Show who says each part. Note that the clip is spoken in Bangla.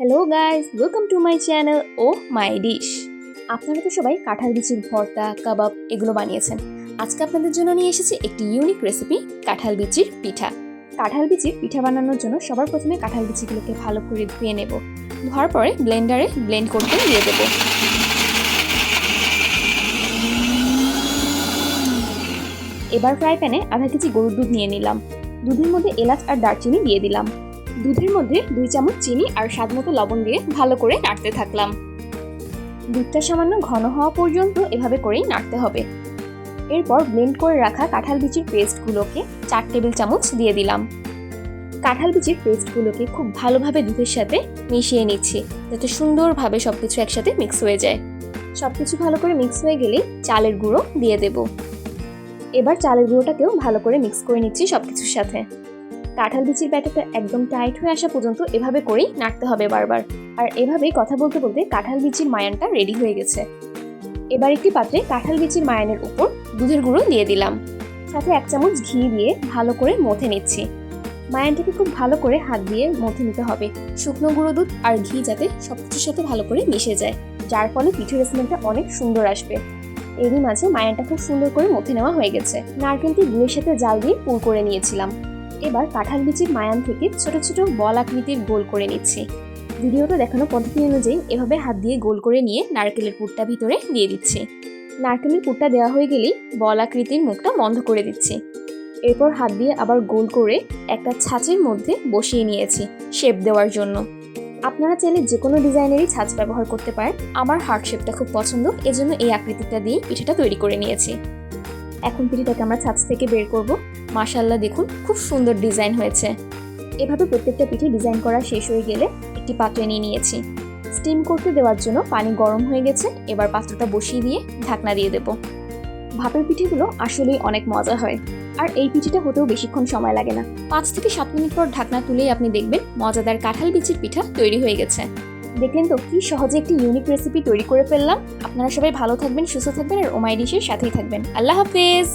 Speaker 1: Hello guys, welcome to my channel oh my dish. আপনারা তো সবাই কাঁঠাল বিচির ভর্তা, কাবাব এগুলো বানিয়েছেন। আজকে আপনাদের জন্য নিয়ে এসেছি একটি ইউনিক রেসিপি, কাঁঠাল বিচির পিঠা। কাঁঠাল বিচির পিঠা বানানোর জন্য সবার প্রথমে কাঁঠাল বিচিগুলোকে ভালো করে ধুয়ে নেব। ধোয়ার পরে ব্লেন্ডারে ব্লেন্ড করতে দিয়ে দেব। এবার ফ্রাই প্যানে আধা কেজি গরুর দুধ নিয়ে নিলাম। দুধের মধ্যে এলাচ আর দারচিনি দিয়ে দিলাম। দুধের মধ্যে 2 চামচ চিনি আর স্বাদমতো লবণ দিয়ে ভালো করে নাড়তে থাকলাম। দুধটা সামান্য ঘন হওয়া পর্যন্ত এভাবে করেই নাড়তে হবে। এরপর ব্লেন্ড করে রাখা কাঁঠাল বিচির পেস্টগুলোকে 4 টেবিল চামচ দিয়ে দিলাম। কাঁঠাল বিচির পেস্টগুলোকে খুব ভালোভাবে দুধের সাথে মিশিয়ে নিচ্ছি, যাতে সুন্দরভাবে সবকিছু একসাথে মিক্স হয়ে যায়। সবকিছু ভালো করে মিক্স হয়ে গেলেই চালের গুঁড়ো দিয়ে দেব। এবার চালের গুঁড়োটাকেও ভালো করে মিক্স করে নিচ্ছি সবকিছুর সাথে। কাঁঠাল বিচির ব্যাটারটা একদম টাইট হয়ে আসা পর্যন্ত এভাবে করেই নাড়তে হবে বারবার। আর এভাবেই কথা বলতে বলতে কাঁঠাল বিচির মায়ানটা রেডি হয়ে গেছে। এবার একটি পাত্রে কাঁঠাল বিচির মায়ানের উপর দুধের গুঁড়ো দিয়ে দিলাম, সাথে 1 চামচ ঘি দিয়ে ভালো করে মথে নিচ্ছি। মায়ানটাকে খুব ভালো করে হাত দিয়ে মথে নিতে হবে, শুকনো গুঁড়ো দুধ আর ঘি যাতে সবকিছুর সাথে ভালো করে মিশে যায়, যার ফলে পিঠের স্মেলটা অনেক সুন্দর আসবে। এরই মাঝে মায়ানটা খুব সুন্দর করে মথে নেওয়া হয়ে গেছে। নারকেলটি গুড়ের সাথে জাল দিয়ে পুর করে নিয়েছিলাম। এবার কাঁঠাল বিচির মায়ান থেকে ছোট ছোট বল আকৃতির গোল করে নিচ্ছি। ভিডিওতে দেখানো পদ্ধতি অনুযায়ী এভাবে হাত দিয়ে গোল করে নিয়ে নারকেলের পুরটা ভিতরে দিয়ে দিচ্ছি। নারকেলের পুরটা দেওয়া হয়ে গেলেই বল আকৃতির মুখটা বন্ধ করে দিচ্ছি। এরপর হাত দিয়ে আবার গোল করে একটা ছাঁচের মধ্যে বসিয়ে নিয়েছি শেপ দেওয়ার জন্য। আপনারা চাইলে যে কোনো ডিজাইনেরই ছাঁচ ব্যবহার করতে পারেন। আমার হার্ট শেপটা খুব পছন্দ, এজন্য এই আকৃতিটা দিয়ে পিঠাটা তৈরি করে নিয়েছি। এখন পিঠাটাকে আমরা ছাঁচ থেকে বের করব। মাশাআল্লাহ, দেখুন খুব সুন্দর ডিজাইন হয়েছে। এভাবে প্রত্যেকটা পিঠে ডিজাইন করা শেষ হয়ে গেলে একটি পাত্রে নিয়ে নিয়েছি। স্টিম করতে দেওয়ার জন্য পানি গরম হয়ে গেছে। এবার পাত্রটা বসিয়ে দিয়ে ঢাকনা দিয়ে দেব। ভাপের পিঠেগুলো আসলেই অনেক মজা হয়, আর এই পিঠেটা হতেও বেশিক্ষণ সময় লাগে না। 5 থেকে 7 মিনিট পর ঢাকনা তুলেই আপনি দেখবেন মজাদার কাঁঠাল বিচির পিঠা তৈরি হয়ে গেছে। দেখলেন তো কি সহজে একটি ইউনিক রেসিপি তৈরি করে ফেললাম। আপনারা সবাই ভালো থাকবেন, সুস্থ থাকবেন আর ও মাই ডিশের সাথেই থাকবেন। আল্লাহ হাফেজ।